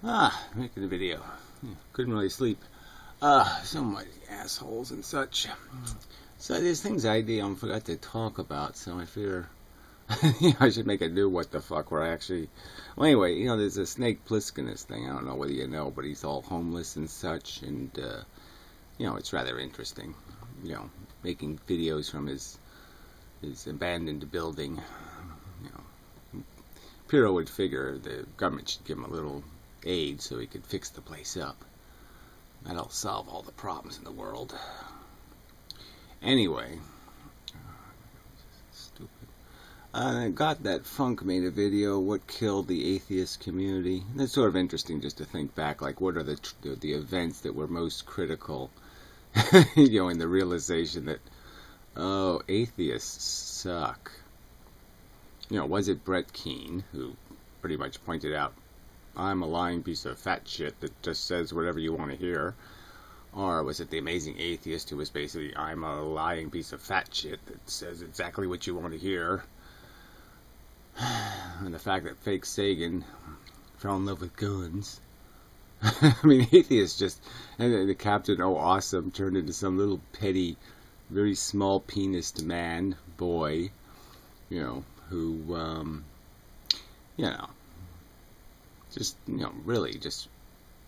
Making a video. Couldn't really sleep. So many assholes and such. So there's things I forgot to talk about, so I fear I should make a new what the fuck where I actually... Well, anyway, there's a Snake Plisskenus thing. I don't know whether you know, but he's all homeless and such, and, it's rather interesting. Making videos from his abandoned building. Piro would figure the government should give him a little aid so he could fix the place up. That'll solve all the problems in the world. Anyway, stupid. I got that Funk made a video, What Killed the Atheist Community. And it's sort of interesting just to think back, like what are the events that were most critical, in the realization that, oh, atheists suck. Was it Brett Keane who pretty much pointed out, I'm a lying piece of fat shit that just says whatever you want to hear? Or was it the amazing atheist who was basically, I'm a lying piece of fat shit that says exactly what you want to hear? And the fact that fake Sagan fell in love with guns. I mean, atheists just, and the Captain, oh awesome, turned into some little petty, very small penised man, boy, who, really just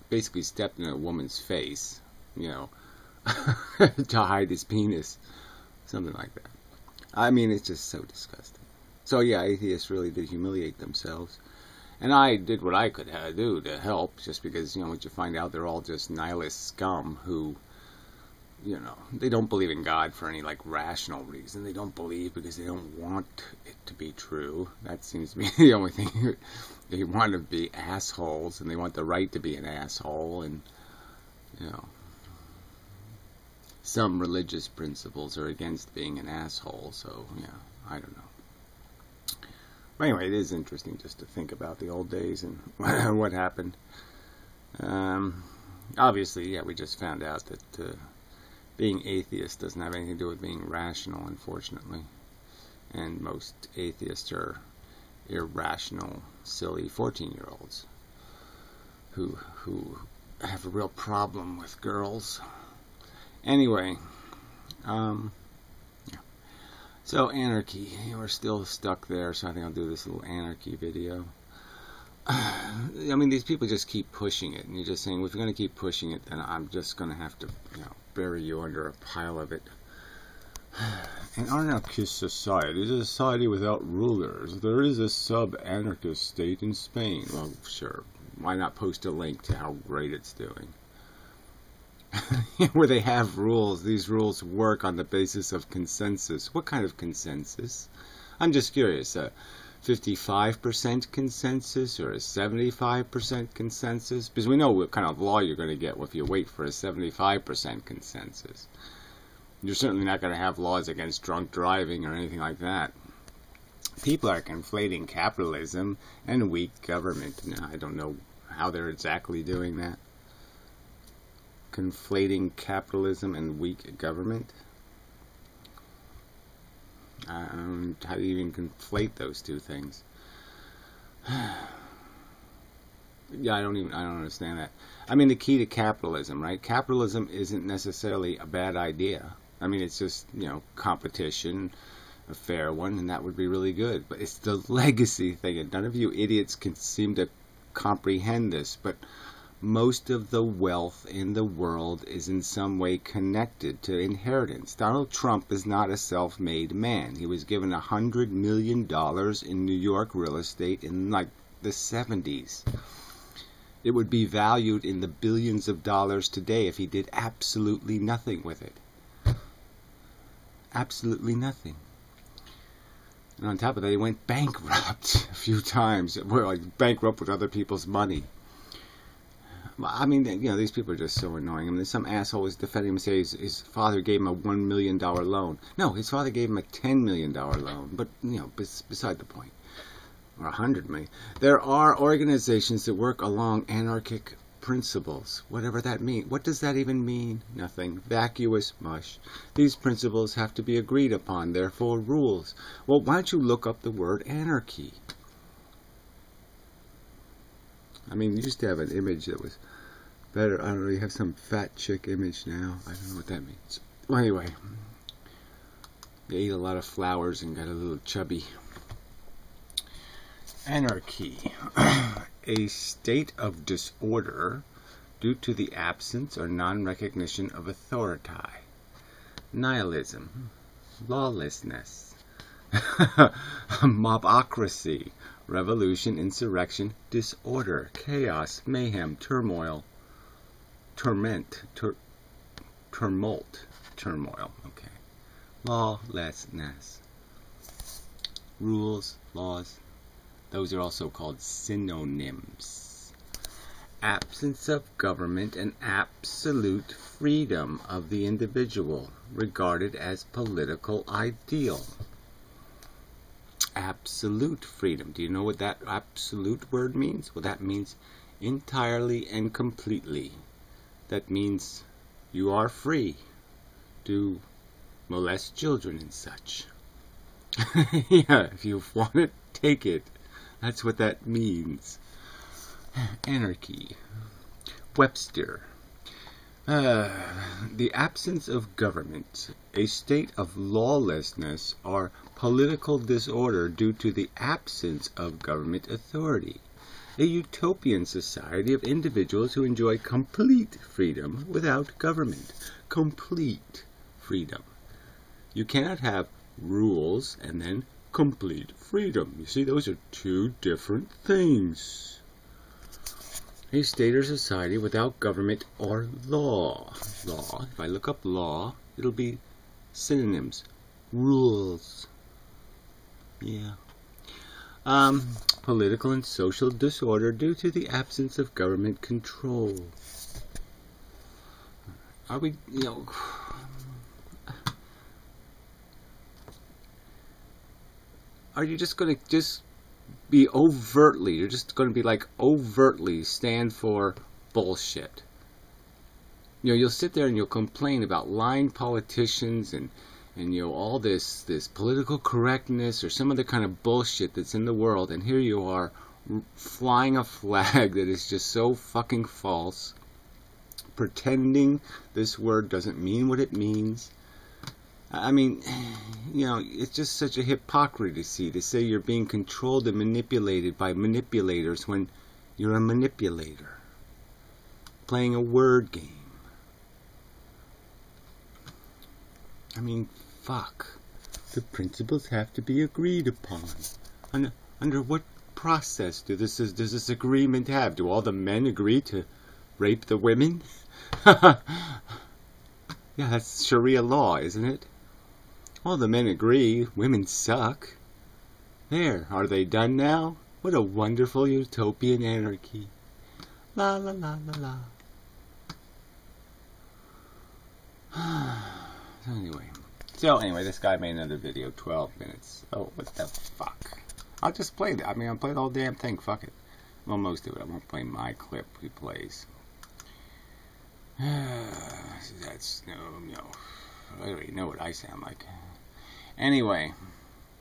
basically stepped in a woman's face, to hide his penis. Something like that. I mean, it's just so disgusting. So yeah, atheists really did humiliate themselves. And I did what I could do to help, just because, once you find out they're all just nihilist scum who, they don't believe in God for any, rational reason. They don't believe because they don't want it to be true. That seems to be the only thing. They want to be assholes, and they want the right to be an asshole, and, some religious principles are against being an asshole, so, yeah, I don't know. But anyway, it is interesting just to think about the old days and what happened. Obviously, yeah, we just found out that being atheist doesn't have anything to do with being rational, unfortunately. And most atheists are irrational, silly 14-year-olds who have a real problem with girls. Anyway, yeah. So anarchy, we're still stuck there, so I think I'll do this little anarchy video. I mean, these people just keep pushing it, and you're just saying, well, if you're going to keep pushing it, then I'm just going to have to, bury you under a pile of it. An anarchist society is a society without rulers. There is a sub-anarchist state in Spain. Well, sure. Why not post a link to how great it's doing? Where they have rules. These rules work on the basis of consensus. What kind of consensus? I'm just curious. 55% consensus or a 75% consensus? Because we know what kind of law you're going to get if you wait for a 75% consensus. You're certainly not going to have laws against drunk driving or anything like that. People are conflating capitalism and weak government. Now, I don't know how they're exactly doing that. Conflating capitalism and weak government? How do you even conflate those two things? Yeah, I don't understand that. I mean, the key to capitalism, right? Capitalism isn't necessarily a bad idea. I mean, it's just, competition, a fair one, and that would be really good. But it's the legacy thing, and none of you idiots can seem to comprehend this, but most of the wealth in the world is in some way connected to inheritance. Donald Trump is not a self-made man. He was given $100 million in New York real estate in the 70s. It would be valued in the billions of dollars today if he did absolutely nothing with it. Absolutely nothing. And on top of that, he went bankrupt a few times. Well, bankrupt with other people's money. I mean, these people are just so annoying. I mean, some asshole was defending him and saying his father gave him a $1 million loan. No, his father gave him a $10 million loan. But, beside the point. Or $100 million. There are organizations that work along anarchic principles. Whatever that means. What does that even mean? Nothing. Vacuous mush. These principles have to be agreed upon. Therefore, rules. Well, why don't you look up the word anarchy? I mean, you used to have an image that was better. I don't know, you have some fat chick image now. I don't know what that means. Well, anyway, they ate a lot of flowers and got a little chubby. Anarchy. A state of disorder due to the absence or non-recognition of authority. Nihilism. Lawlessness. Mobocracy. Revolution, insurrection, disorder, chaos, mayhem, turmoil, turmoil, okay. Lawlessness. Rules, laws, those are also called synonyms. Absence of government and absolute freedom of the individual, regarded as political ideal. Absolute freedom. Do you know what that absolute word means? Well, that means entirely and completely. That means you are free to molest children and such. Yeah, if you want it, take it. That's what that means. Anarchy. Webster. The absence of government, a state of lawlessness or political disorder due to the absence of government authority. A utopian society of individuals who enjoy complete freedom without government. Complete freedom. You cannot have rules and then complete freedom. You see, those are two different things. A state or society without government or law. Law, if I look up law, it'll be synonyms. Rules. Yeah. Political and social disorder due to the absence of government control. Are we, are you just going to be overtly, you're just going to be like overtly stand for bullshit? You'll sit there and you'll complain about lying politicians and all this political correctness or some other kind of bullshit that's in the world, and here you are flying a flag that is just so fucking false, pretending this word doesn't mean what it means. I mean, it's just such a hypocrisy to say you're being controlled and manipulated by manipulators when you're a manipulator playing a word game. I mean, fuck. The principles have to be agreed upon. Under what process does this agreement have? Do all the men agree to rape the women? Yeah, that's Sharia law, isn't it? All the men agree, women suck. There, are they done now? What a wonderful utopian anarchy. La la la la la. So anyway, this guy made another video, 12 minutes. Oh, what the fuck? I'll just play that. I mean, I'll play the whole damn thing, fuck it. Well, most of it. I won't play my clip he plays. That's, no. I already know what I sound like. Anyway,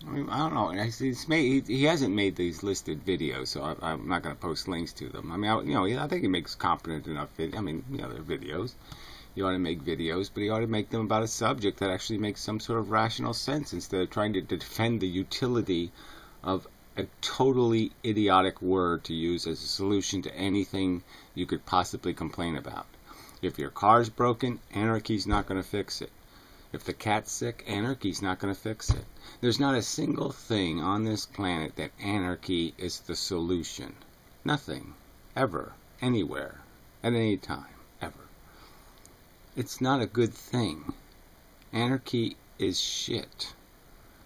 I mean, I don't know. He hasn't made these listed videos, so I'm not going to post links to them. I mean, I think he makes competent enough videos. I mean, they're videos. You ought to make videos, but you ought to make them about a subject that actually makes some sort of rational sense instead of trying to defend the utility of a totally idiotic word to use as a solution to anything you could possibly complain about. If your car's broken, anarchy's not going to fix it. If the cat's sick, anarchy's not going to fix it. There's not a single thing on this planet that anarchy is the solution. Nothing. Ever. Anywhere. At any time. Ever. It's not a good thing. Anarchy is shit.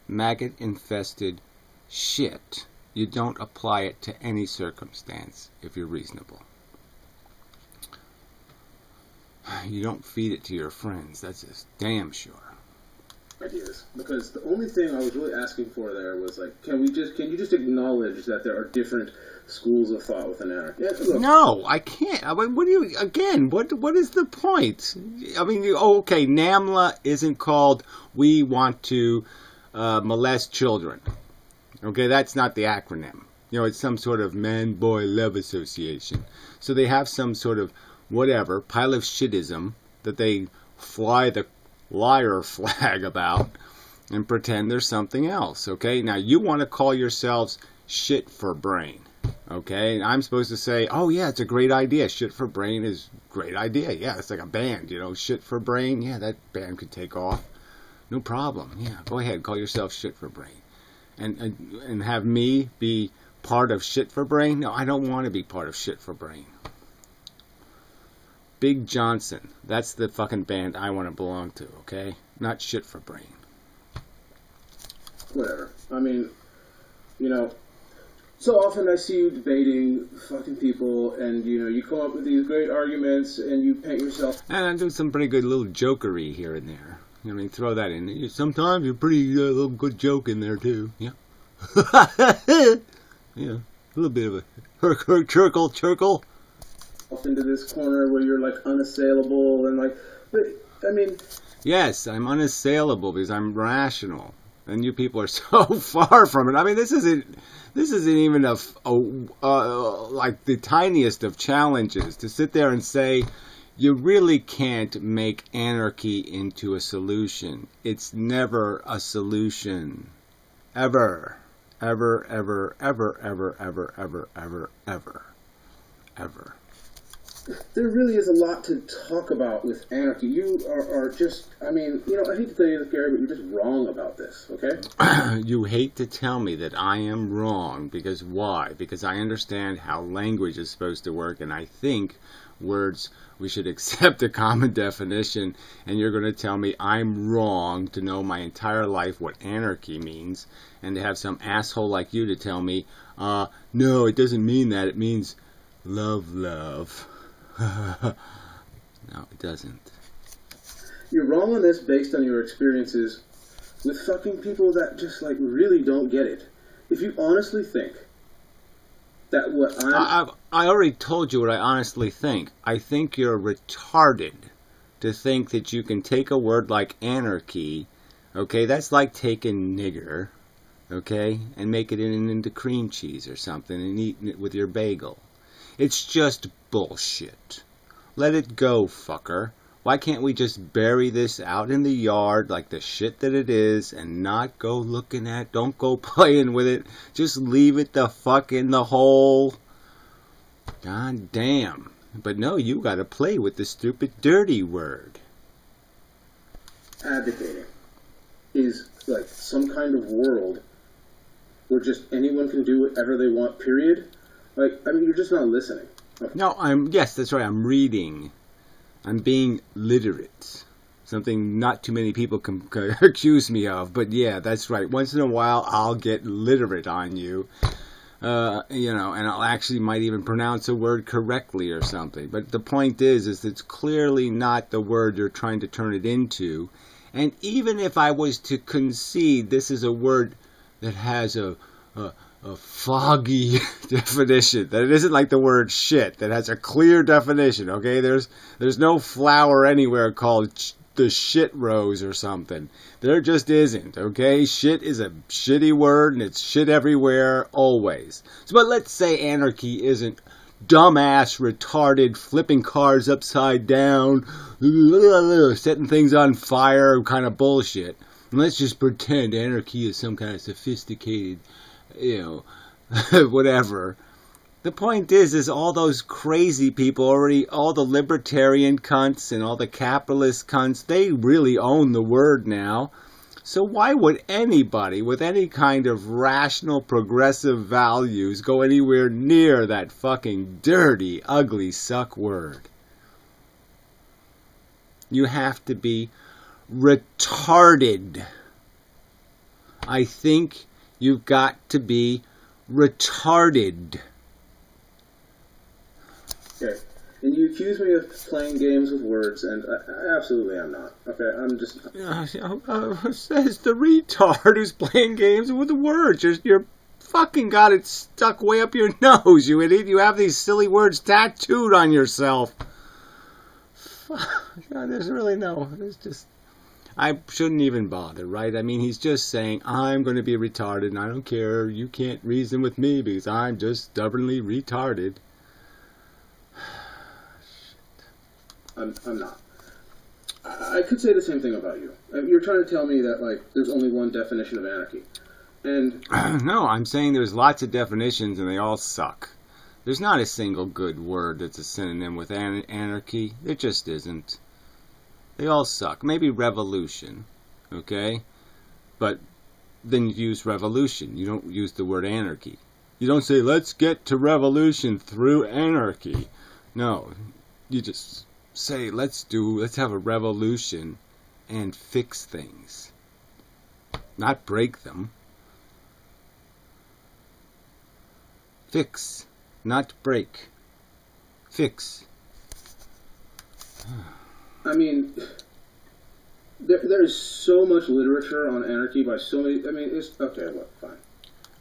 Maggot-infested shit. You don't apply it to any circumstance if you're reasonable. You don't feed it to your friends. That's just damn sure. Ideas, because the only thing I was really asking for there was like, can you just acknowledge that there are different schools of thought within anarchy? Yeah, no, I can't. I mean, what is the point? I mean, okay, NAMLA isn't called "We Want to Molest Children." Okay, that's not the acronym. You know, it's some sort of man-boy love association. So they have some sort of whatever, pile of shitism that they fly the liar flag about and pretend there's something else, okay? Now, you want to call yourselves shit for brain, okay? And I'm supposed to say, oh, yeah, it's a great idea. Shit for brain is a great idea. Yeah, it's like a band, you know, shit for brain. Yeah, that band could take off. No problem. Yeah, go ahead, call yourself shit for brain. And have me be part of shit for brain? No, I don't want to be part of shit for brain. Big Johnson. That's the fucking band I want to belong to, okay? Not shit for brain. Whatever. I mean, you know, so often I see you debating fucking people, and, you know, you come up with these great arguments, and you paint yourself... And I do some pretty good little jokery here and there. I mean, throw that in. Sometimes you're pretty little good joke in there, too. Yeah. Yeah. A little bit of a churkle. Off into this corner where you're, like, unassailable, and, like... But, I mean... Yes, I'm unassailable because I'm rational. And you people are so far from it. I mean, this isn't even like the tiniest of challenges to sit there and say you really can't make anarchy into a solution. It's never a solution. Ever. Ever, ever, ever, ever, ever, ever, ever, ever, ever. There really is a lot to talk about with anarchy. You are just, I mean, you know, I hate to tell you this, Gary, but you're just wrong about this, okay? You hate to tell me that I am wrong, because why? Because I understand how language is supposed to work, and I think words, we should accept a common definition, and you're going to tell me I'm wrong to know my entire life what anarchy means, and to have some asshole like you to tell me, no, it doesn't mean that, it means love. No, it doesn't. You're wrong on this based on your experiences with fucking people that just, like, really don't get it. If you honestly think that what I already told you what I honestly think. I think you're retarded to think that you can take a word like anarchy, okay, that's like taking nigger, okay, and make it into cream cheese or something and eating it with your bagel. It's just bullshit. Let it go, fucker. Why can't we just bury this out in the yard like the shit that it is and not go looking at, don't go playing with it. Just leave it the fuck in the hole. God damn. But no, you gotta play with the stupid dirty word. Advocating is like some kind of world where just anyone can do whatever they want, period. Like, I mean, you're just not listening. Okay. No, yes, that's right, I'm reading. I'm being literate. Something not too many people can accuse me of, but yeah, that's right. Once in a while, I'll get literate on you, you know, and I'll actually might even pronounce a word correctly or something. But the point is it's clearly not the word you're trying to turn it into. And even if I was to concede this is a word that has a foggy definition, that it isn't like the word shit that has a clear definition, okay? There's no flower anywhere called the shit rose or something. There just isn't, okay? Shit is a shitty word and it's shit everywhere always. So, but let's say anarchy isn't dumbass, retarded, flipping cars upside down, setting things on fire kind of bullshit. And let's just pretend anarchy is some kind of sophisticated, you know, whatever. The point is all those crazy people already, all the libertarian cunts and all the capitalist cunts, they really own the word now. So why would anybody with any kind of rational, progressive values go anywhere near that fucking dirty, ugly, suck word? You have to be retarded. I think you've got to be retarded. Okay. And you accuse me of playing games with words, and I absolutely am not. Okay, I'm just... Says the retard who's playing games with words. You're fucking got it stuck way up your nose, you idiot. You have these silly words tattooed on yourself. God, there's really no... There's just... I shouldn't even bother, right? I mean, he's just saying, I'm going to be retarded, and I don't care. You can't reason with me because I'm just stubbornly retarded. I'm not. I could say the same thing about you. You're trying to tell me that, like, there's only one definition of anarchy. And no, I'm saying there's lots of definitions, and they all suck. There's not a single good word that's a synonym with anarchy. There just isn't. They all suck. Maybe revolution, okay? But then you use revolution. You don't use the word anarchy. You don't say, let's get to revolution through anarchy. No, you just say, let's have a revolution and fix things. Not break them. Fix, not break. Fix. I mean, there's so much literature on anarchy by so many. I mean, it's okay. Look, fine.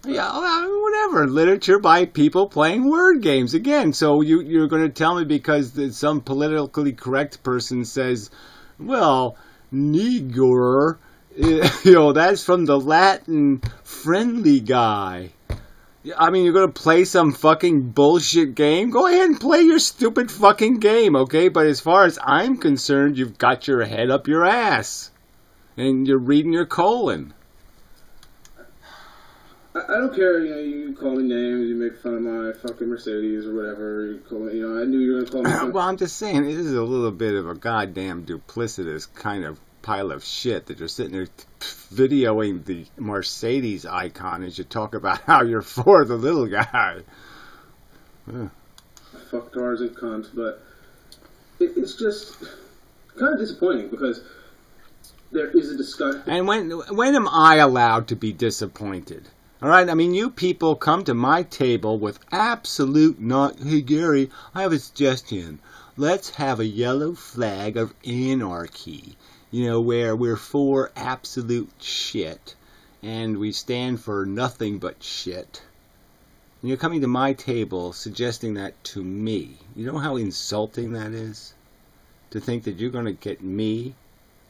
Yeah, whatever. Literature by people playing word games. Again, so you're going to tell me because some politically correct person says, well, Negor, that's from the Latin friendly guy. I mean, you're going to play some fucking bullshit game? Go ahead and play your stupid fucking game, okay? But as far as I'm concerned, you've got your head up your ass. And you're reading your colon. I don't care, you call me names, you make fun of my fucking Mercedes or whatever. You call me, I knew you were going to call me. Well, I'm just saying, this is a little bit of a goddamn duplicitous kind of pile of shit that you're sitting there videoing the Mercedes icon as you talk about how you're for the little guy. Fuck cars and cunts, but it's just kind of disappointing because there is a discussion. And when am I allowed to be disappointed? All right, I mean, you people come to my table with absolute not. Hey, Gary, I have a suggestion. Let's have a yellow flag of anarchy. Where we're for absolute shit, and we stand for nothing but shit. And you're coming to my table suggesting that to me. You know how insulting that is? To think that you're going to get me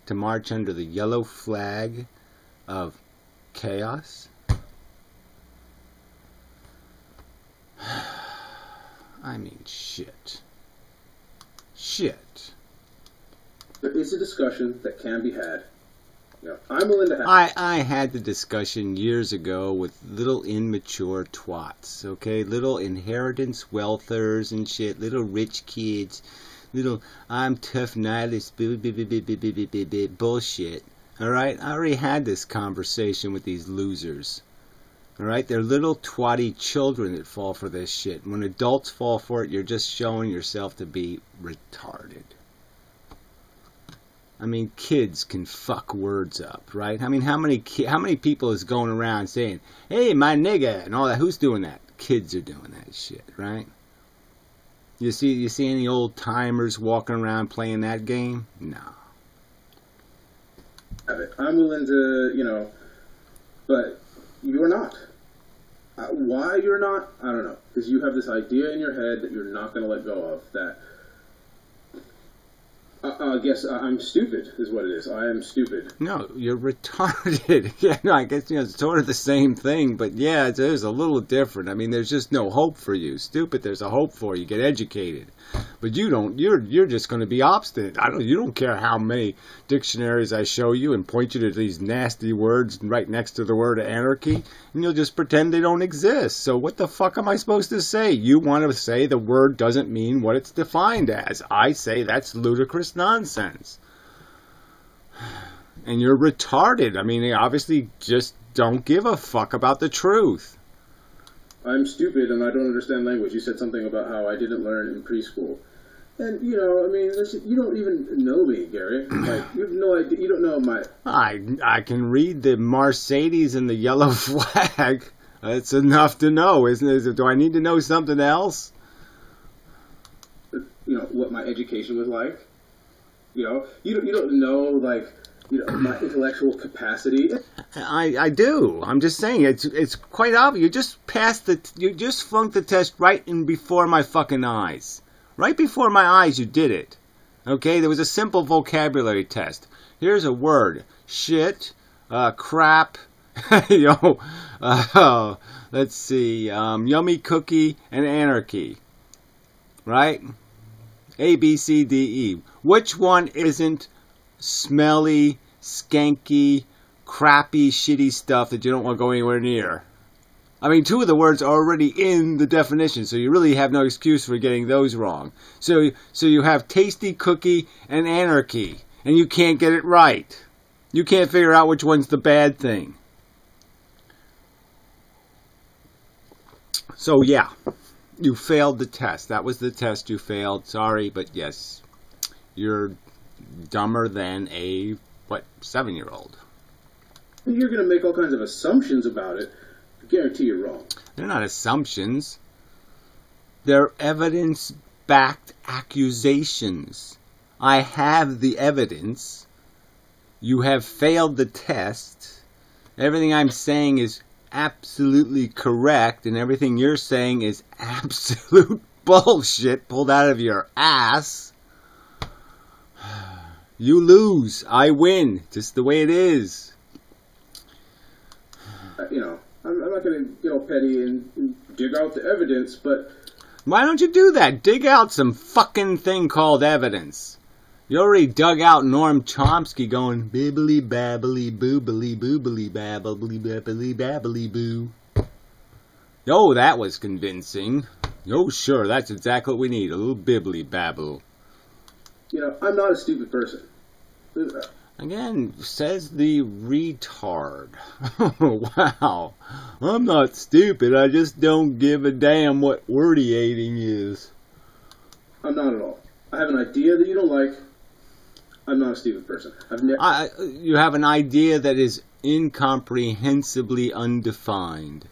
to march under the yellow flag of chaos? I mean, shit. Shit. There is a discussion that can be had. I'm willing to have. I had the discussion years ago with little immature twats, okay? Little inheritance wealthers and shit, little rich kids, little I'm tough nihilist bullshit. All right? I already had this conversation with these losers. All right? They're little twatty children that fall for this shit. When adults fall for it, you're just showing yourself to be retarded. I mean, kids can fuck words up, right? I mean, how many people is going around saying, hey, my nigga, and all that? Who's doing that? Kids are doing that shit, right? You see any old timers walking around playing that game? No. I'm willing to, but you're not. Why you're not, I don't know. Because you have this idea in your head that you're not going to let go of, that I guess I'm stupid, is what it is. I am stupid. No, you're retarded. Yeah, no, I guess it's sort of the same thing, but yeah, it is a little different. I mean, there's just no hope for you. Stupid, there's a hope for you. Get educated, but you don't. You're just going to be obstinate. You don't care how many dictionaries I show you and point you to these nasty words right next to the word anarchy, and you'll just pretend they don't exist. So what the fuck am I supposed to say? You want to say the word doesn't mean what it's defined as. I say that's ludicrous nonsense. And you're retarded. I mean, they obviously just don't give a fuck about the truth. I'm stupid and I don't understand language. You said something about how I didn't learn in preschool. And, I mean, you don't even know me, Gary. Like, you have no idea. You don't know my... I can read the Mercedes and the yellow flag. That's enough to know, isn't it? Do I need to know something else? What my education was like. You don't know, like, my intellectual capacity. I do. I'm just saying, it's quite obvious. You just flunked the test right in before my fucking eyes. Right before my eyes, you did it. Okay, there was a simple vocabulary test. Here's a word: shit, crap. Let's see, yummy cookie and anarchy. Right? A, B, C, D, E. Which one isn't smelly, skanky, crappy, shitty stuff that you don't want to go anywhere near? I mean, two of the words are already in the definition, so you really have no excuse for getting those wrong. So you have tasty cookie and anarchy, and you can't get it right. You can't figure out which one's the bad thing. So yeah, you failed the test. That was the test you failed. Sorry, but yes, you're dumber than a, 7-year-old. You're going to make all kinds of assumptions about it. I guarantee you're wrong. They're not assumptions. They're evidence-backed accusations. I have the evidence. You have failed the test. Everything I'm saying is absolutely correct, and everything you're saying is absolute bullshit pulled out of your ass. You lose. I win. Just the way it is. I'm not going to get all petty and dig out the evidence, but... Why don't you do that? Dig out some fucking thing called evidence. You already dug out Noam Chomsky going, bibbly babbly boobly boobly babbly babbly babbly boo. Oh, that was convincing. Oh, sure, that's exactly what we need. A little bibbly babble. I'm not a stupid person. Again, says the retard. Wow. I'm not stupid. I just don't give a damn what wordiating is. I'm not at all. I have an idea that you don't like. I'm not a stupid person. You have an idea that is incomprehensibly undefined.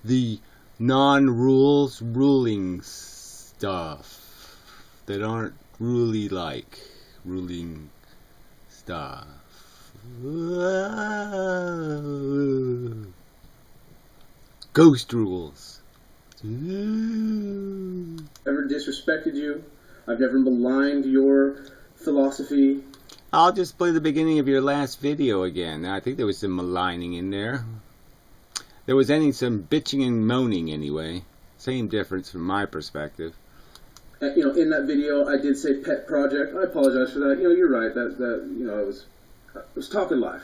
The non-rules ruling stuff that aren't really like ruling stuff. Ghost rules. Never disrespected you. I've never maligned your philosophy. I'll just play the beginning of your last video again. I think there was some maligning in there. There was some bitching and moaning anyway. Same difference from my perspective. In that video, I did say pet project. I apologize for that. You're right. I was talking live.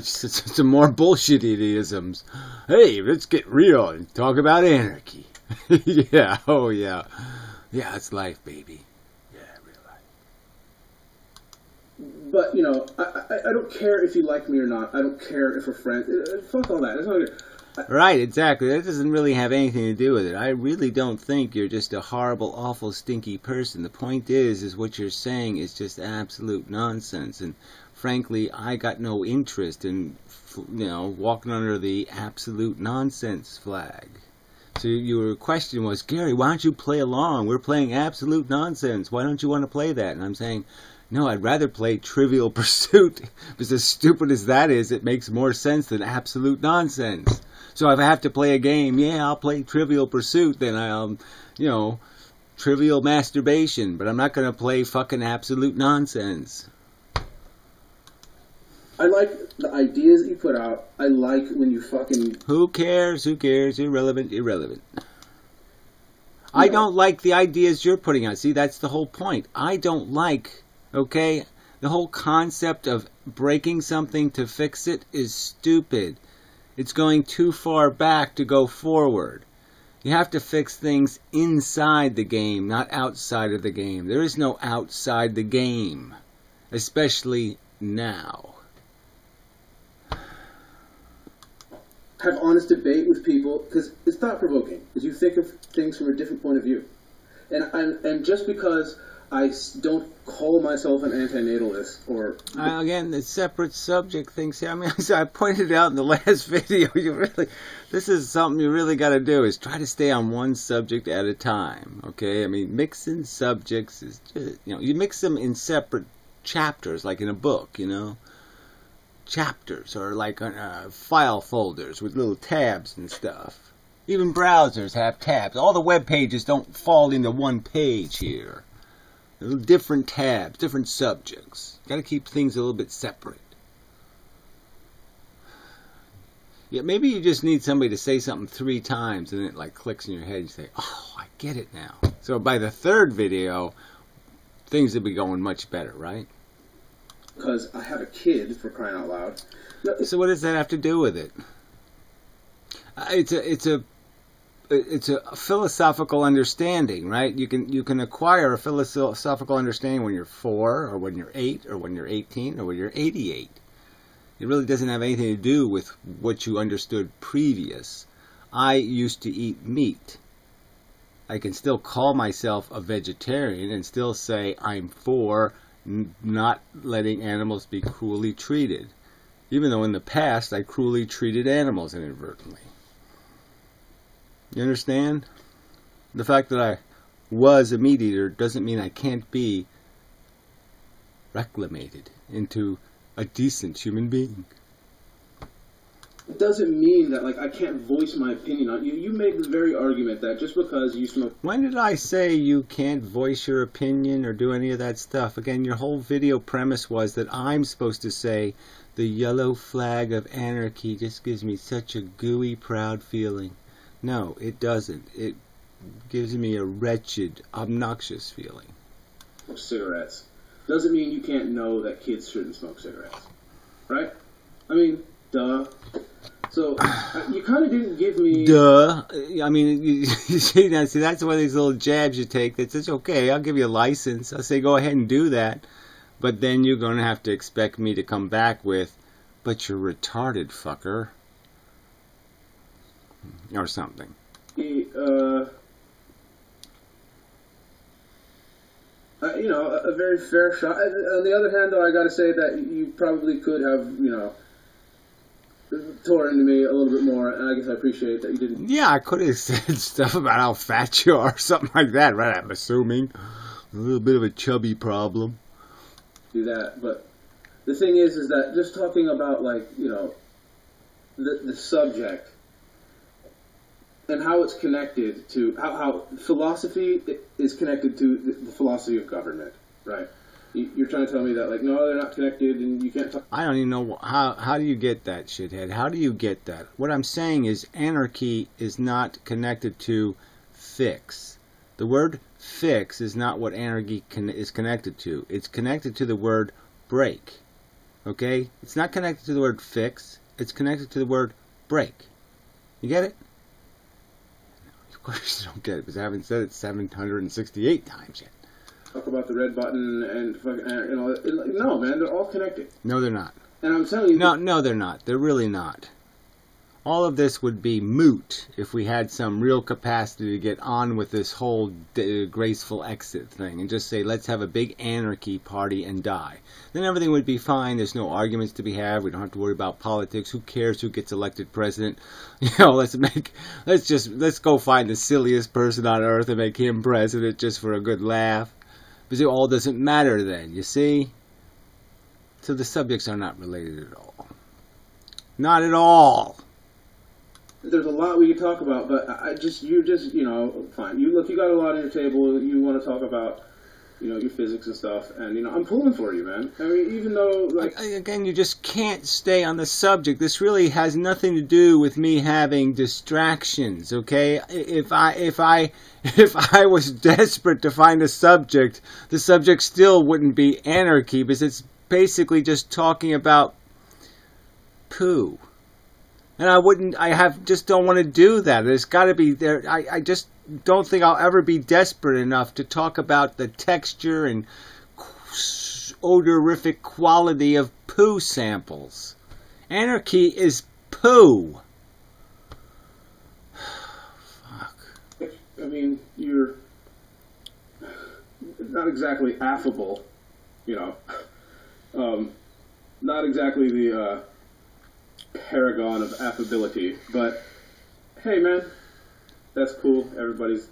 Some more bullshit idioms. Hey, let's get real and talk about anarchy. Yeah, oh yeah. Yeah, it's life, baby. Yeah, real life. But, I don't care if you like me or not. I don't care if we're friends. Fuck all that. That's not good. Right, exactly. That doesn't really have anything to do with it. I really don't think you're just a horrible, awful, stinky person. The point is what you're saying is just absolute nonsense. And frankly, I got no interest in, walking under the absolute nonsense flag. So your question was, Gary, why don't you play along? We're playing absolute nonsense. Why don't you want to play that? And I'm saying, no, I'd rather play Trivial Pursuit. Because as stupid as that is, it makes more sense than absolute nonsense. So if I have to play a game, yeah, I'll play Trivial Pursuit, then I'll, Trivial Masturbation. But I'm not going to play fucking absolute nonsense. I like the ideas that you put out. I like when you fucking... Who cares? Who cares? Irrelevant. I don't like the ideas you're putting out. See, that's the whole point. I don't like, the whole concept of breaking something to fix it is stupid. It's going too far back to go forward. You have to fix things inside the game, not outside of the game. There is no outside the game, especially now. Have honest debate with people, because it's thought-provoking, because you think of things from a different point of view. And just because I don't call myself an antinatalist, or... Again, the separate subject thing. See, I pointed out in the last video, this is something you really got to do, is try to stay on one subject at a time, okay? Mixing subjects is just, you mix them in separate chapters, like in a book, chapters, or like file folders with little tabs and stuff. Even browsers have tabs. All the web pages don't fall into one page here. Different tabs, different subjects. Got to keep things a little bit separate. Yeah, maybe you just need somebody to say something 3 times and it like clicks in your head. You say, oh, I get it now. So by the 3rd video, things will be going much better, right? Because I have a kid, for crying out loud. So what does that have to do with it? It's a philosophical understanding, right? You can acquire a philosophical understanding when you're 4, or when you're 8, or when you're 18, or when you're 88. It really doesn't have anything to do with what you understood previous. I used to eat meat. I can still call myself a vegetarian and still say I'm for not letting animals be cruelly treated. Even though in the past I cruelly treated animals inadvertently. You understand? The fact that I was a meat eater doesn't mean I can't be reclamated into a decent human being. It doesn't mean that, like, I can't voice my opinion on you. You made the very argument that just because you smoke... When did I say you can't voice your opinion or do any of that stuff? Again, your whole video premise was that I'm supposed to say the yellow flag of anarchy just gives me such a gooey, proud feeling. No, it doesn't. It gives me a wretched, obnoxious feeling. Cigarettes. Doesn't mean you can't know that kids shouldn't smoke cigarettes. Right? I mean, duh. So, you kind of didn't give me... Duh. I mean, you see, that's one of these little jabs you take that says, okay, I'll give you a license. I'll say, go ahead and do that. But then you're going to have to expect me to come back with, but you're retarded, fucker. Or something. You know, a very fair shot. On the other hand, though, I got to say that you probably could have, you know, tore into me a little bit more, and I guess I appreciate that you didn't. Yeah, I could have said stuff about how fat you are, or something like that, right? I'm assuming. A little bit of a chubby problem. Do that, but the thing is that just talking about, like, you know, the subject and how it's connected to how philosophy is connected to the philosophy of government, right? You're trying to tell me that, like, no, they're not connected, and you can't talk. I don't even know how do you get that, shithead? How do you get that? What I'm saying is anarchy is not connected to fix. The word fix is not what anarchy is connected to. It's connected to the word break. Okay? It's not connected to the word fix. It's connected to the word break. You get it? Of course you don't get it, because I haven't said it 768 times yet. Talk about the red button and fucking, you know, no, man, they're all connected. No, they're not. And I'm telling you... No, they're not. They're really not. All of this would be moot if we had some real capacity to get on with this whole graceful exit thing and just say, let's have a big anarchy party and die. Then everything would be fine. There's no arguments to be had. We don't have to worry about politics. Who cares who gets elected president? You know, let's go find the silliest person on earth and make him president just for a good laugh. Because it all doesn't matter then, you see? So the subjects are not related at all. Not at all. There's a lot we could talk about, but you're just, you know, fine. You got a lot on your table. You want to talk about, you know, your physics and stuff, and, you know, I'm pulling for you, man. I mean, even though, like... Again, you just can't stay on the subject. This really has nothing to do with me having distractions, okay? If I was desperate to find a subject, the subject still wouldn't be anarchy, because it's basically just talking about poo. And I just don't want to do that. There's got to be there. I just don't think I'll ever be desperate enough to talk about the texture and odorific quality of poo samples. Anarchy is poo. Fuck. I mean, you're not exactly affable, you know. Not exactly the paragon of affability, but hey, man, that's cool. Everybody's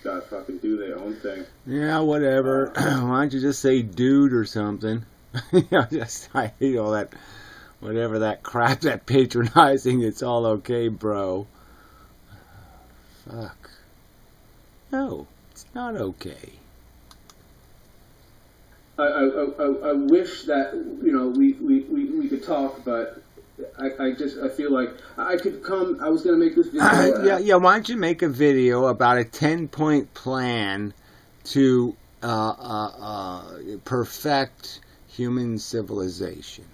got to fucking do their own thing. Yeah, whatever. Why don't you just say dude or something? I hate all that, whatever that crap, that patronizing. It's all okay, bro. fuck. No, it's not okay. I wish that, you know, we could talk, but I feel like I could come. I was going to make this video. Yeah. Why don't you make a video about a 10-point plan to perfect human civilization?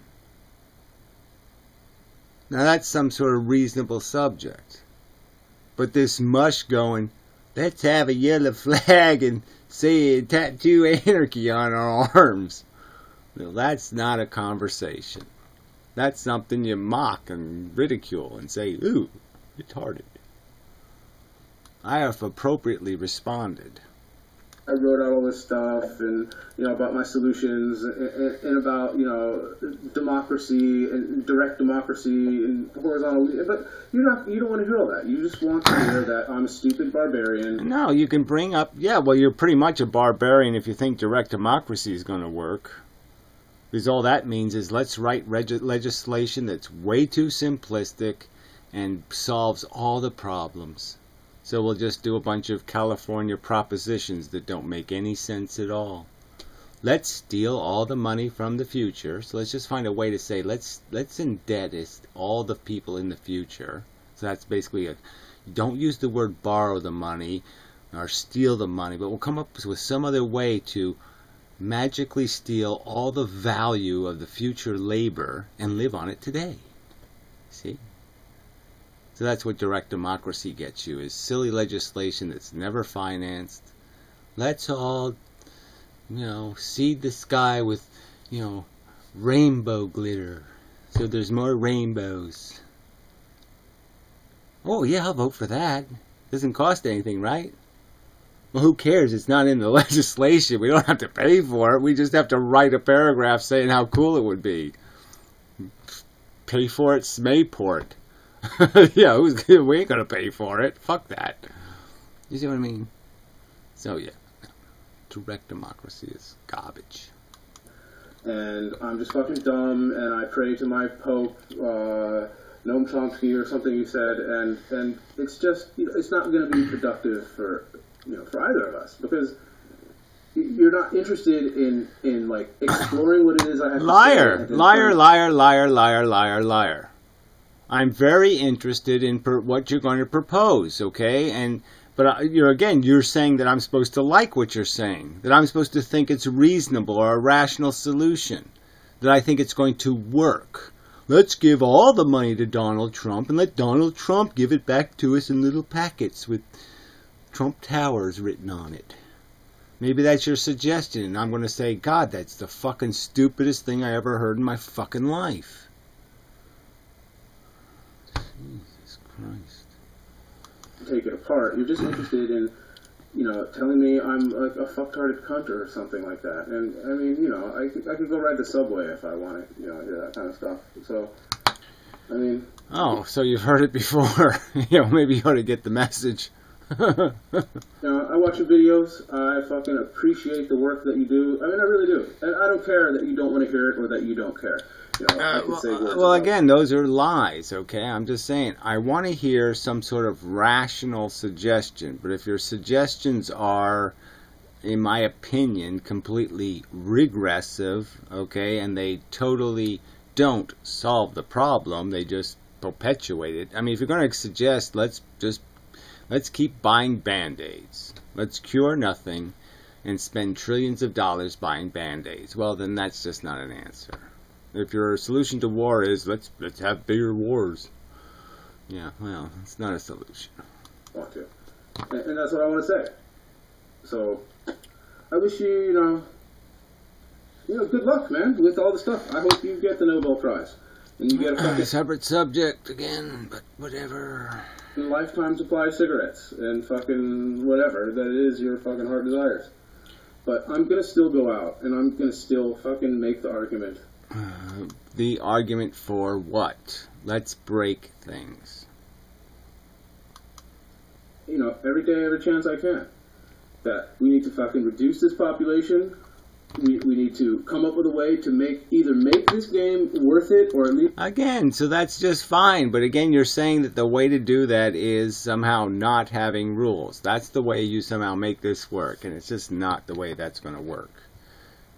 Now that's some sort of reasonable subject. But this mush going, let's have a yellow flag and say tattoo anarchy on our arms. Well, that's not a conversation. That's something you mock and ridicule and say, ooh, retarded. I have appropriately responded. I wrote out all this stuff and, you know, about my solutions and about, you know, democracy and direct democracy and horizontal. But you don't want to hear all that. You just want to hear that I'm a stupid barbarian. No, you can bring up, yeah, well, you're pretty much a barbarian if you think direct democracy is going to work. Because all that means is let's write legislation that's way too simplistic and solves all the problems. So we'll just do a bunch of California propositions that don't make any sense at all. Let's steal all the money from the future. So let's just find a way to say let's indebt all the people in the future. So that's basically don't use the word borrow the money or steal the money, but we'll come up with some other way to magically steal all the value of the future labor and live on it today. See? So that's what direct democracy gets you, is silly legislation that's never financed. Let's all, you know, seed the sky with, you know, rainbow glitter. So there's more rainbows. Oh yeah, I'll vote for that. Doesn't cost anything, right? Well, who cares? It's not in the legislation. We don't have to pay for it. We just have to write a paragraph saying how cool it would be. Pay for it, Smayport. Yeah, we ain't gonna pay for it. Fuck that. You see what I mean? So yeah, direct democracy is garbage. And I'm just fucking dumb, and I pray to my Pope, Noam Chomsky or something you said, and it's just, you know, it's not going to be productive for, you know, for either of us, because you're not interested in like exploring what it is I have to say. Liar. I'm very interested in what you're going to propose, okay? But you're saying that I'm supposed to like what you're saying, that I'm supposed to think it's reasonable or a rational solution, that I think it's going to work. Let's give all the money to Donald Trump and let Donald Trump give it back to us in little packets with Trump Towers written on it. Maybe that's your suggestion, and I'm going to say, God, that's the fucking stupidest thing I ever heard in my fucking life. Jesus Christ. Take it apart. You're just interested in, you know, telling me I'm like a fucktarded cunt or something like that. And I mean, you know, I could go ride the subway if I wanted, you know, that kind of stuff. So, I mean. Oh, so you've heard it before. You know, maybe you ought to get the message. You know, I watch your videos. I fucking appreciate the work that you do. I mean, I really do. And I don't care that you don't want to hear it or that you don't care. You know, I can say words well, again, those are lies, okay? I'm just saying, I want to hear some sort of rational suggestion. But if your suggestions are, in my opinion, completely regressive, okay, and they totally don't solve the problem, they just perpetuate it. I mean, if you're going to suggest, let's keep buying Band-Aids. Let's cure nothing and spend trillions of dollars buying Band-Aids. Well, then that's just not an answer. If your solution to war is let's have bigger wars, yeah, well, it's not a solution. Want to, and that's what I want to say. So, I wish you, good luck, man, with all the stuff. I hope you get the Nobel Prize and you get a fucking separate subject again, but whatever. Lifetime supply of cigarettes and fucking whatever that it is your fucking heart desires. But I'm gonna still go out and I'm gonna still fucking make the argument. The argument for what? Let's break things. You know, every day, every chance I can. That we need to fucking reduce this population we need to come up with a way to either make this game worth it, or at least... Again, so that's just fine. But again, you're saying that the way to do that is somehow not having rules. That's the way you somehow make this work. And it's just not the way that's going to work.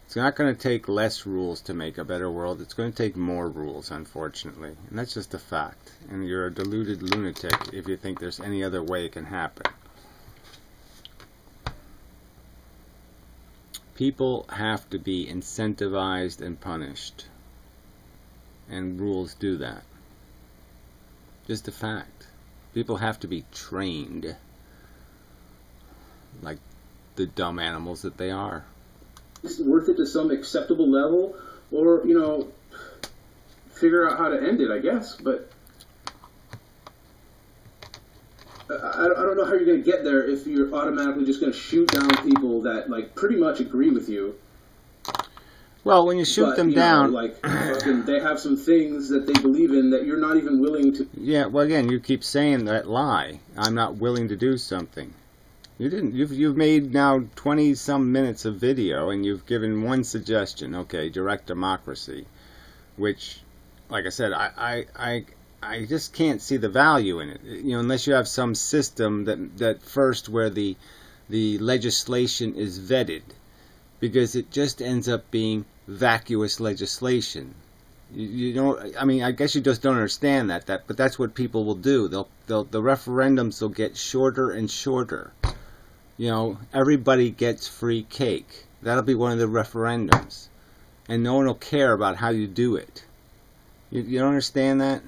It's not going to take less rules to make a better world. It's going to take more rules, unfortunately. And that's just a fact. And you're a deluded lunatic if you think there's any other way it can happen. People have to be incentivized and punished. And rules do that. Just a fact. People have to be trained. Like the dumb animals that they are. It's worth it to some acceptable level, or, you know, figure out how to end it, I guess. But I don't know how you're going to get there if you're automatically just going to shoot down people that, like, pretty much agree with you. Well, when you shoot them down... like, they have some things that they believe in that you're not even willing to... Yeah, well, again, you keep saying that lie. I'm not willing to do something. You didn't. You've made now 20-some minutes of video, and you've given one suggestion. Okay, direct democracy, which, like I said, I just can't see the value in it. You know, unless you have some system that first where the legislation is vetted, because it just ends up being vacuous legislation. You don't. I mean, I guess you just don't understand that. But that's what people will do. The referendums will get shorter and shorter. You know, everybody gets free cake. That'll be one of the referendums. And no one will care about how you do it. You don't understand that?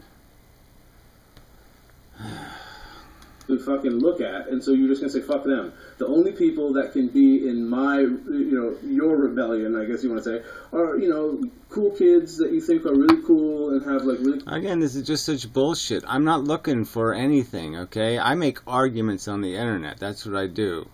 To fucking look at, and so you're just going to say, fuck them. The only people that can be in my, you know, your rebellion, I guess you want to say, are, you know, cool kids that you think are really cool and have, like, really... Again, this is just such bullshit. I'm not looking for anything, okay? I make arguments on the internet. That's what I do.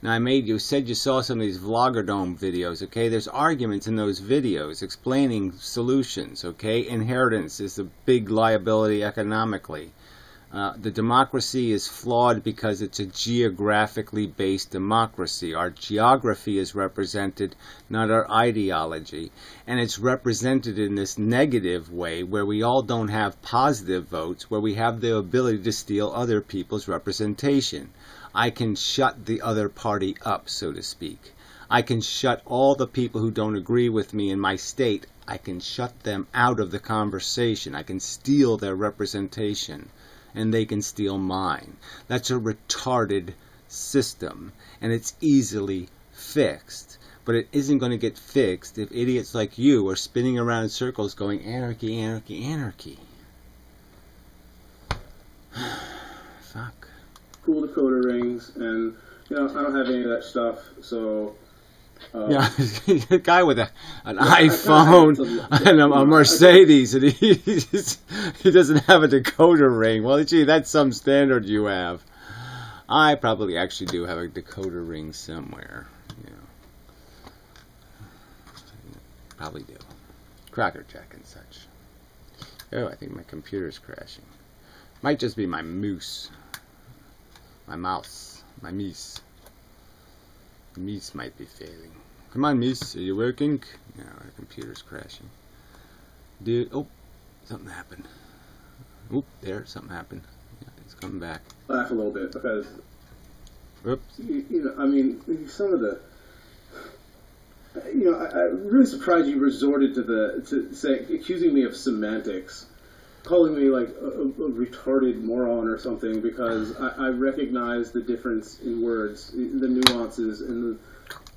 Now, you said you saw some of these Vlogger-Dome videos, okay? There's arguments in those videos explaining solutions, okay? Inheritance is a big liability economically. The democracy is flawed because it's a geographically based democracy. Our geography is represented, not our ideology. And it's represented in this negative way where we all don't have positive votes, where we have the ability to steal other people's representation. I can shut the other party up, so to speak. I can shut all the people who don't agree with me in my state. I can shut them out of the conversation. I can steal their representation. And they can steal mine. That's a retarded system, and it's easily fixed. But it isn't going to get fixed if idiots like you are spinning around in circles going, anarchy, anarchy, anarchy. Fuck. Cool decoder rings, and, you know, I don't have any of that stuff, so... yeah, a guy with an iPhone and a Mercedes, and he doesn't have a decoder ring. Well, gee, that's some standard you have. I probably actually do have a decoder ring somewhere. You know. Probably do. Cracker Jack and such. Oh, I think my computer's crashing. Might just be my moose. My mouse. My meese. Meese might be failing. Come on, Meese, are you working? No, our computer's crashing. Dude, oh, something happened. Oop, there, something happened. Yeah, it's coming back. Laugh a little bit because, oops. You know, I mean, some of the, you know, I'm really surprised you resorted to say, accusing me of semantics, calling me like a retarded moron or something, because I recognize the difference in words, the nuances, and the...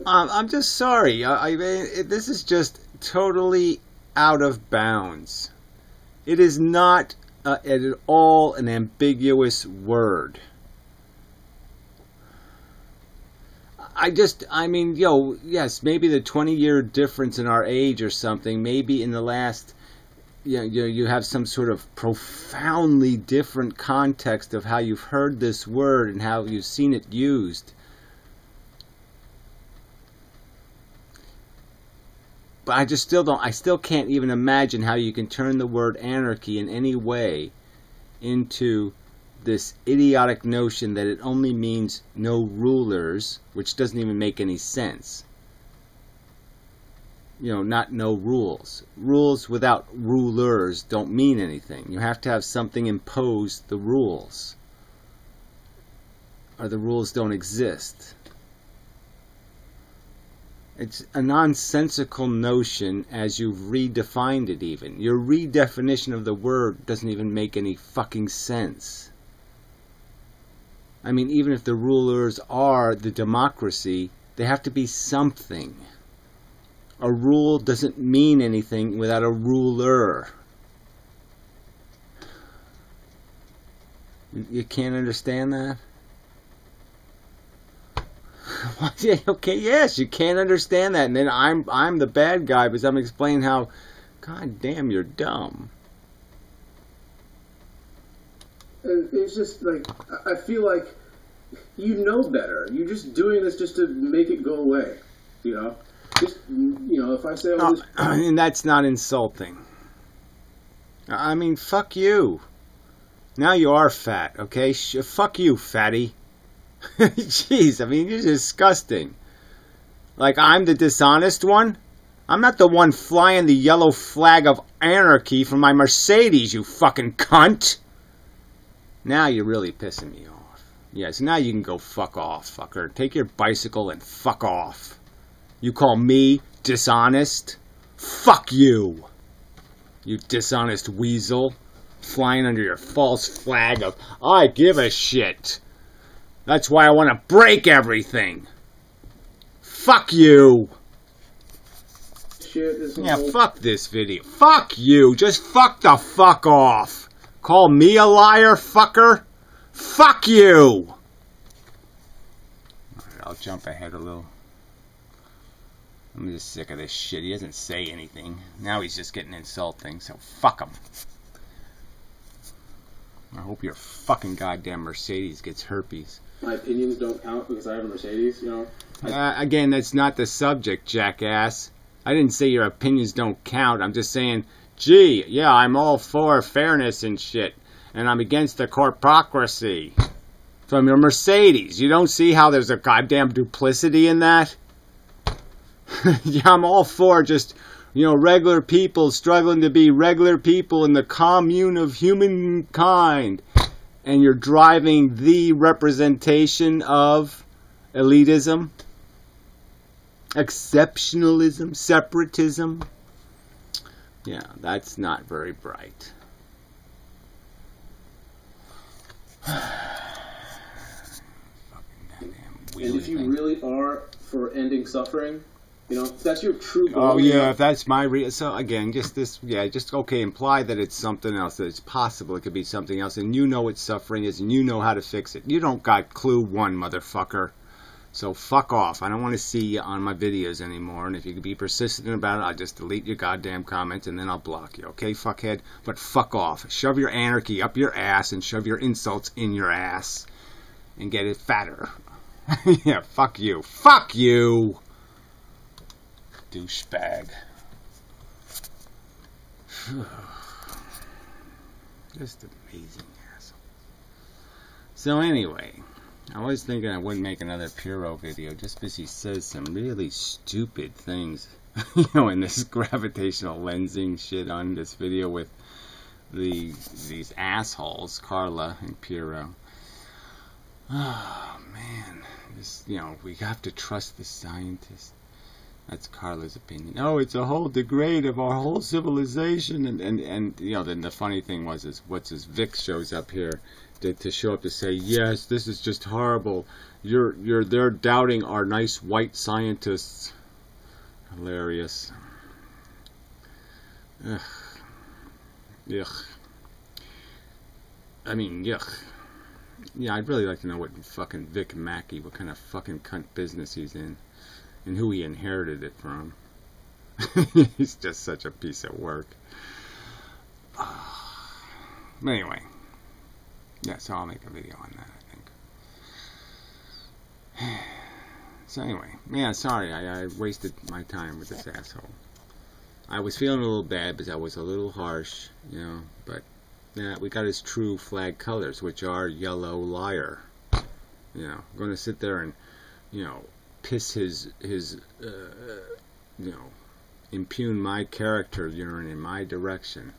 I'm just sorry. I mean, this is just totally out of bounds. It is not at all an ambiguous word. I mean, yes, maybe the 20-year difference in our age or something, maybe in the last... You have some sort of profoundly different context of how you've heard this word and how you've seen it used. But I still can't even imagine how you can turn the word anarchy in any way into this idiotic notion that it only means no rulers, which doesn't even make any sense. not know rules. Rules without rulers don't mean anything. You have to have something impose the rules, or the rules don't exist. It's a nonsensical notion as you've redefined it even. Your redefinition of the word doesn't even make any fucking sense. I mean, even if the rulers are the democracy, they have to be something. A rule doesn't mean anything without a ruler. You can't understand that? Okay, yes, you can't understand that, and then I'm the bad guy because I'm explaining how, god damn, you're dumb. And it's just like, I feel like you know better. You're just doing this just to make it go away, you know? Just, if I say all this... And that's not insulting. I mean, fuck you. Now you are fat, okay? Fuck you, fatty. Jeez, I mean, you're disgusting. Like, I'm the dishonest one? I'm not the one flying the yellow flag of anarchy from my Mercedes, you fucking cunt! Now you're really pissing me off. Yeah, so now you can go fuck off, fucker. Take your bicycle and fuck off. You call me dishonest? Fuck you! You dishonest weasel. Flying under your false flag of, I give a shit. That's why I want to break everything. Fuck you. Yeah, fuck this video. Fuck you. Just fuck the fuck off. Call me a liar, fucker? Fuck you. Alright, I'll jump ahead a little. I'm just sick of this shit. He doesn't say anything. Now he's just getting insulting, so fuck him. I hope your fucking goddamn Mercedes gets herpes. My opinions don't count because I have a Mercedes, Again, that's not the subject, jackass. I didn't say your opinions don't count. I'm just saying, gee, yeah, I'm all for fairness and shit. And I'm against the corporocracy. From your Mercedes. You don't see how there's a goddamn duplicity in that? Yeah, I'm all for just, regular people struggling to be regular people in the commune of humankind. And you're driving the representation of elitism, exceptionalism, separatism. Yeah, that's not very bright. And if you really are for ending suffering, if that's your true goal. Oh yeah, if that's my so again, just okay, imply that it's something else, that it's possible it could be something else, and you know what suffering is, and you know how to fix it. You don't got clue one, motherfucker. So fuck off. I don't want to see you on my videos anymore, and if you can be persistent about it, I'll just delete your goddamn comments, and then I'll block you, okay, fuckhead? But fuck off. Shove your anarchy up your ass, and shove your insults in your ass, and get it fatter. Yeah, fuck you. Fuck you! Douchebag. Just amazing asshole. So anyway, I was thinking I wouldn't make another Puro video just because he says some really stupid things, in this gravitational lensing shit on this video with these assholes, Carla and Puro. Oh man, we have to trust the scientists. That's Carla's opinion. Oh, it's a whole degrade of our whole civilization, and then the funny thing was Vic shows up here to show up to say, yes, this is just horrible. They're doubting our nice white scientists. Hilarious. Ugh. Yuck. I mean, yuck. Yeah, I'd really like to know what fucking Vic Mackey, what kind of fucking cunt business he's in. And who he inherited it from. He's just such a piece of work. But anyway. Yeah, so I'll make a video on that, I think. So anyway. Yeah, sorry, I wasted my time with this asshole. I was feeling a little bad because I was a little harsh, but yeah, we got his true flag colors, which are yellow liar. I'm going to sit there and, piss his impugn my character urine in my direction.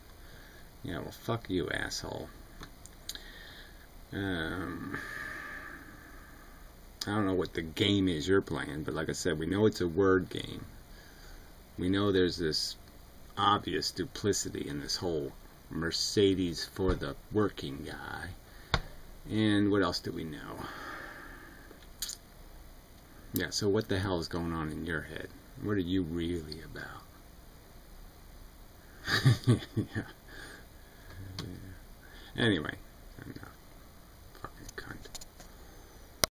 Yeah, well, fuck you, asshole. I don't know what the game is you're playing, but like I said, we know it's a word game. We know there's this obvious duplicity in this whole Mercedes for the working guy. And what else do we know? Yeah, so what the hell is going on in your head? What are you really about? Yeah. Anyway,